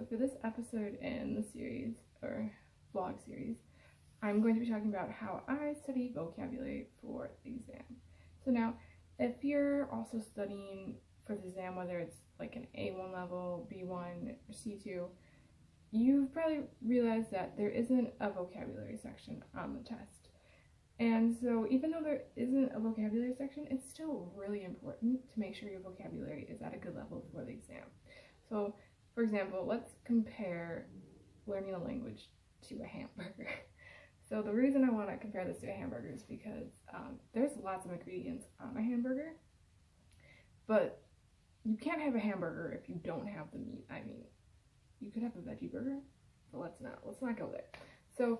So for this episode in the series, or vlog series, I'm going to be talking about how I study vocabulary for the exam. So now, if you're also studying for the exam, whether it's like an A1 level, B1, or C2, you've probably realized that there isn't a vocabulary section on the test. And so even though there isn't a vocabulary section, it's still really important to make sure your vocabulary is at a good level for the exam. So, for example, let's compare learning a language to a hamburger. So the reason I want to compare this to a hamburger is because there's lots of ingredients on a hamburger, but you can't have a hamburger if you don't have the meat. I mean, you could have a veggie burger, but let's not go there. So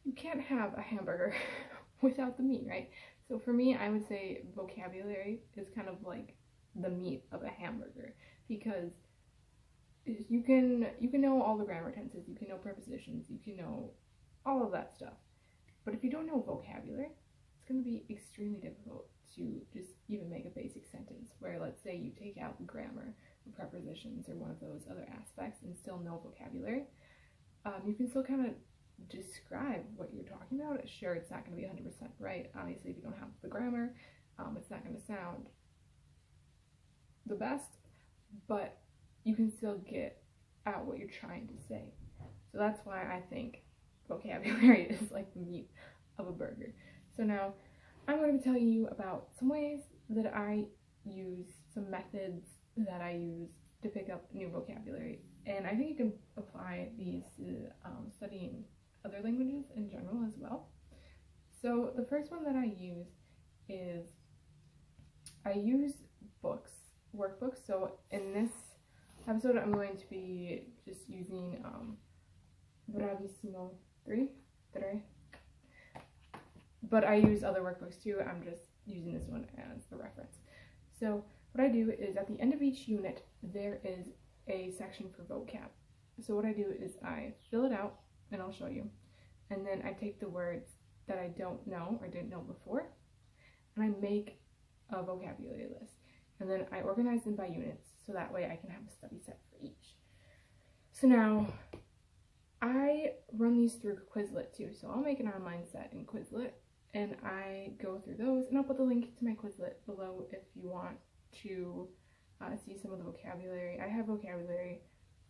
you can't have a hamburger without the meat, right? So for me, I would say vocabulary is kind of like the meat of a hamburger, because you can know all the grammar tenses, you can know prepositions, you can know all of that stuff. But if you don't know vocabulary, it's going to be extremely difficult to just even make a basic sentence where, let's say, you take out the grammar or prepositions or one of those other aspects and still know vocabulary. You can still kind of describe what you're talking about. Sure, it's not going to be 100% right. Obviously, if you don't have the grammar, it's not going to sound the best, but you can still get out what you're trying to say. So that's why I think vocabulary is like the meat of a burger. So now I'm going to tell you about some ways that I use, some methods that I use to pick up new vocabulary. And I think you can apply these to studying other languages in general as well. So the first one that I use is I use books, workbooks. So in this episode, I'm going to be just using Bravissimo 3, but I use other workbooks too. I'm just using this one as the reference. So what I do is at the end of each unit, there is a section for vocab. So what I do is I fill it out, and I'll show you, and then I take the words that I don't know or didn't know before, and I make a vocabulary list, and then I organize them by units, so that way I can have a study set for each. So now I run these through Quizlet too, so I'll make an online set in Quizlet, and I go through those, and I'll put the link to my Quizlet below if you want to see some of the vocabulary. I have vocabulary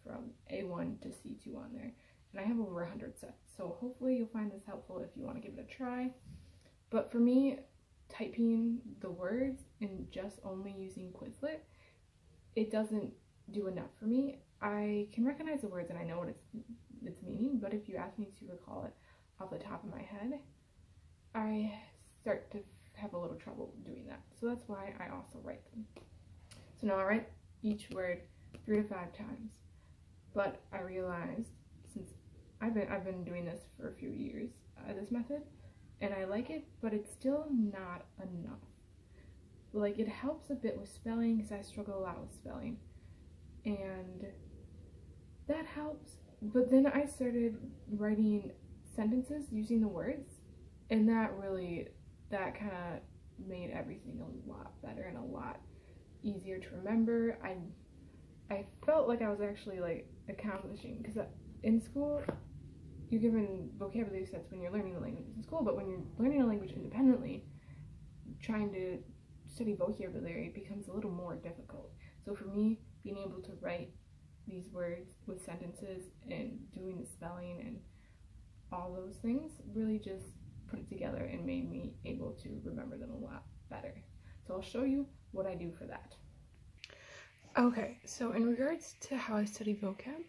from A1 to C2 on there, and I have over 100 sets, so hopefully you'll find this helpful if you want to give it a try. But for me, typing the words and just only using Quizlet, it doesn't do enough for me. I can recognize the words and I know what its meaning, but if you ask me to recall it off the top of my head, I start to have a little trouble doing that. So that's why I also write them. So now I write each word 3 to 5 times. But I realized, since I've been doing this for a few years, this method, and I like it, but it's still not enough. Like, it helps a bit with spelling, because I struggle a lot with spelling, and that helps. But then I started writing sentences using the words, and that kind of made everything a lot better and a lot easier to remember. I felt like I was actually like accomplishing, because in school you're given vocabulary sets when you're learning the language in school, but when you're learning a language independently, trying to study vocabulary becomes a little more difficult. So for me, being able to write these words with sentences and doing the spelling and all those things really just put it together and made me able to remember them a lot better. So I'll show you what I do for that. Okay, so in regards to how I study vocab,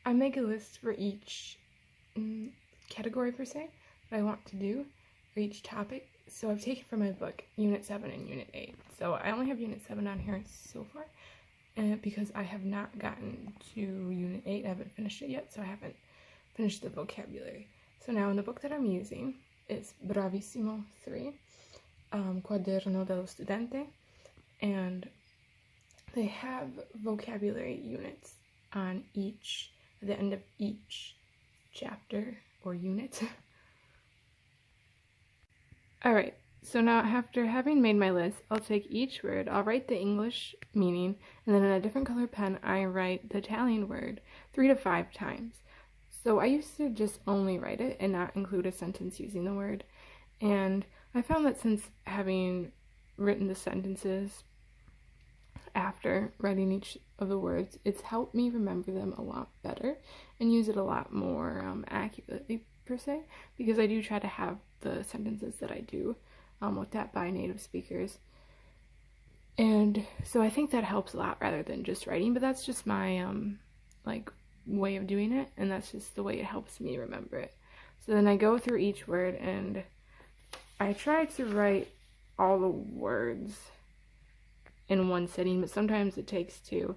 I make a list for each category per se that I want to do for each topic. So I've taken from my book Unit 7 and Unit 8. So I only have Unit 7 on here so far, because I have not gotten to Unit 8. I haven't finished it yet, so I haven't finished the vocabulary. So now in the book that I'm using, it's Bravissimo 3, Quaderno dello Studente, and they have vocabulary units on at the end of each chapter or unit. Alright, so now after having made my list, I'll take each word, I'll write the English meaning, and then in a different color pen I write the Italian word 3 to 5 times. So I used to just only write it and not include a sentence using the word, and I found that since having written the sentences after writing each of the words, it's helped me remember them a lot better and use it a lot more accurately per se, because I do try to have the sentences that I do looked at by native speakers. And so I think that helps a lot rather than just writing, but that's just my like way of doing it, and that's just the way it helps me remember it. So then I go through each word and I try to write all the words in one sitting, but sometimes it takes two,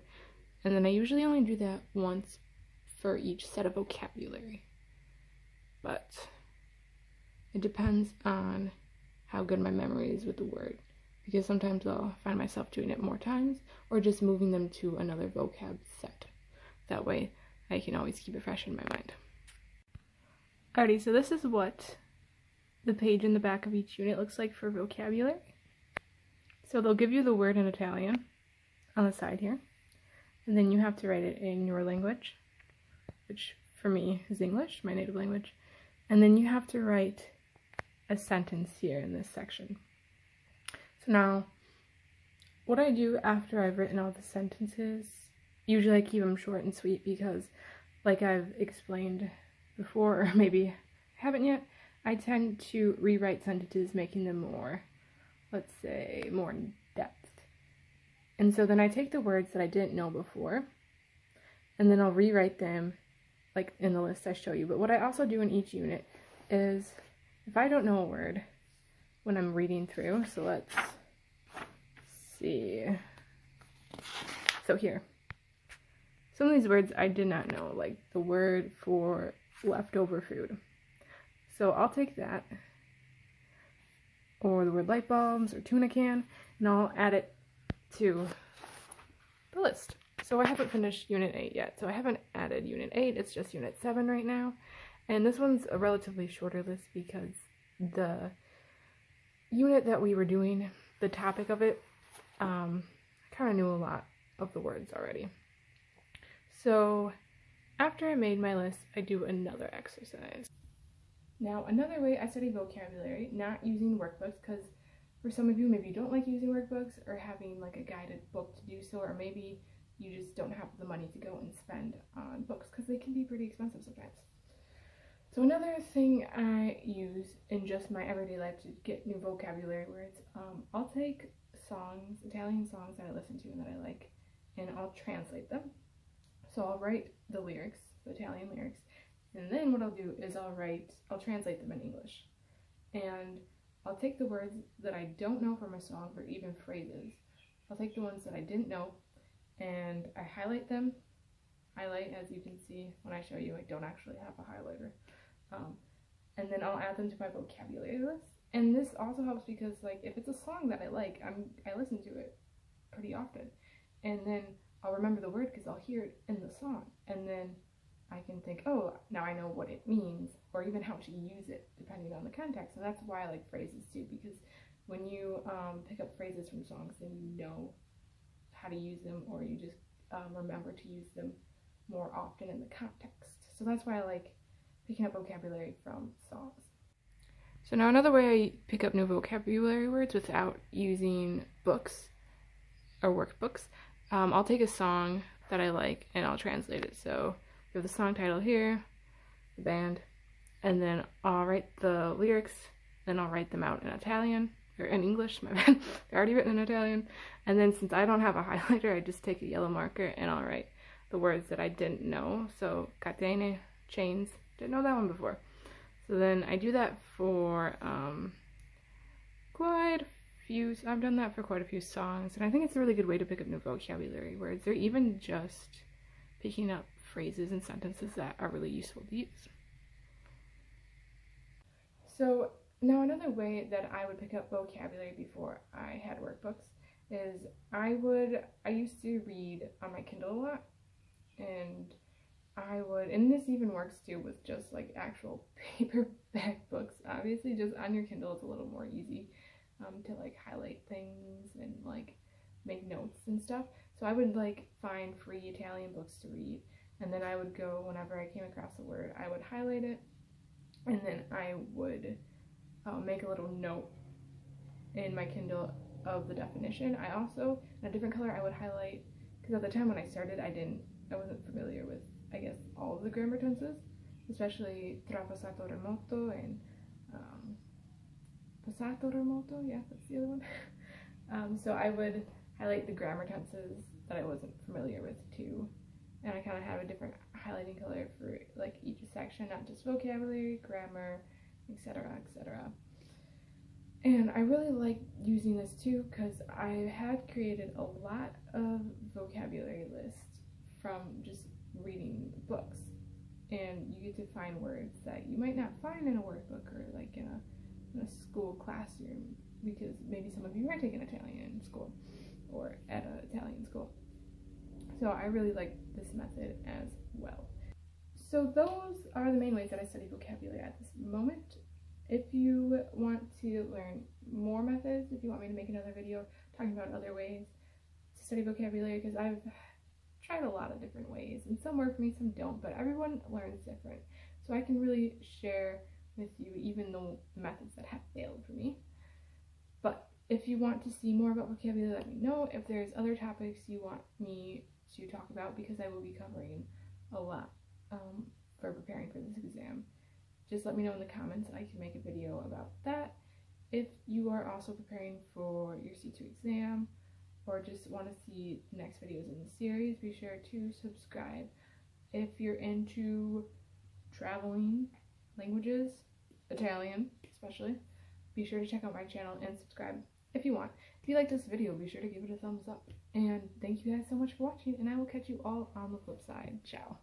and then I usually only do that once for each set of vocabulary, but it depends on how good my memory is with the word, because sometimes I'll find myself doing it more times or just moving them to another vocab set. That way I can always keep it fresh in my mind. Alrighty, so this is what the page in the back of each unit looks like for vocabulary. So they'll give you the word in Italian on the side here, and then you have to write it in your language, which for me is English, my native language, and then you have to write a sentence here in this section. So now, what I do after I've written all the sentences, usually I keep them short and sweet because, like I've explained before, or maybe I haven't yet, I tend to rewrite sentences, making them more, let's say, more in depth. And so then I take the words that I didn't know before, and then I'll rewrite them like in the list I show you. But what I also do in each unit is, if I don't know a word when I'm reading through, so let's see. So here, some of these words I did not know, like the word for leftover food. So I'll take that, or the word light bulbs or tuna can, and I'll add it to the list. So I haven't finished Unit 8 yet, so I haven't added Unit 8, it's just Unit 7 right now. And this one's a relatively shorter list because the unit that we were doing, the topic of it, I kind of knew a lot of the words already. So after I made my list, I do another exercise. Now, another way I study vocabulary, not using workbooks, because for some of you, maybe you don't like using workbooks or having like a guided book to do so, or maybe you just don't have the money to go and spend on books because they can be pretty expensive sometimes. So another thing I use in just my everyday life to get new vocabulary words, I'll take songs, Italian songs that I listen to and that I like, and I'll translate them. So I'll write the lyrics, the Italian lyrics, and then what I'll do is I'll translate them in English. And I'll take the words that I don't know from a song, or even phrases. I'll take the ones that I didn't know, and I highlight them. Highlight, as you can see when I show you, I don't actually have a highlighter. And then I'll add them to my vocabulary list. And this also helps because, like, if it's a song that I like, I listen to it pretty often. And then I'll remember the word because I'll hear it in the song. And then I can think, oh, now I know what it means, or even how to use it depending on the context. And that's why I like phrases too, because when you pick up phrases from songs, then you know how to use them, or you just remember to use them more often in the context. So that's why I like picking up vocabulary from songs. So now another way I pick up new vocabulary words without using books or workbooks, I'll take a song that I like and I'll translate it. So we have the song title here, the band, and then I'll write the lyrics, then I'll write them out in Italian, or in English, my bad, they're already written in Italian, and then since I don't have a highlighter, I just take a yellow marker and I'll write the words that I didn't know. So catene, chains, didn't know that one before. So then I do that for quite a few, I've done that for quite a few songs, and I think it's a really good way to pick up new vocabulary words, or even just picking up phrases and sentences that are really useful to use. So now another way that I would pick up vocabulary before I had workbooks is I used to read on my Kindle a lot, and this even works too with just like actual paperback books. Obviously just on your Kindle it's a little more easy to like highlight things and like make notes and stuff. So I would like find free Italian books to read, and then I would go, whenever I came across a word, I would highlight it, and then I would make a little note in my Kindle of the definition. I also, in a different color, I would highlight, because at the time when I started, I wasn't familiar with, I guess, all of the grammar tenses, especially trapassato remoto and passato remoto, yeah, that's the other one. So I would highlight the grammar tenses that I wasn't familiar with too, and I kind of have a different highlighting color for like each section, not just vocabulary, grammar, etc., etc. And I really like using this too because I had created a lot of vocabulary lists from just reading books, and you get to find words that you might not find in a workbook or like in a school classroom, because maybe some of you are taking Italian in school or at an Italian school. So I really like this method as well. So those are the main ways that I study vocabulary at this moment. If you want to learn more methods, if you want me to make another video talking about other ways to study vocabulary, because I've tried a lot of different ways and some work for me, some don't, but everyone learns different. So I can really share with you even the methods that have failed for me. But if you want to see more about vocabulary, let me know. If there's other topics you want me to talk about, because I will be covering a lot for preparing for this exam, just let me know in the comments and I can make a video about that. If you are also preparing for your C2 exam or just want to see the next videos in the series, be sure to subscribe. If you're into traveling, languages, Italian especially, be sure to check out my channel and subscribe if you want. If you like this video, be sure to give it a thumbs up. And thank you guys so much for watching, and I will catch you all on the flip side. Ciao.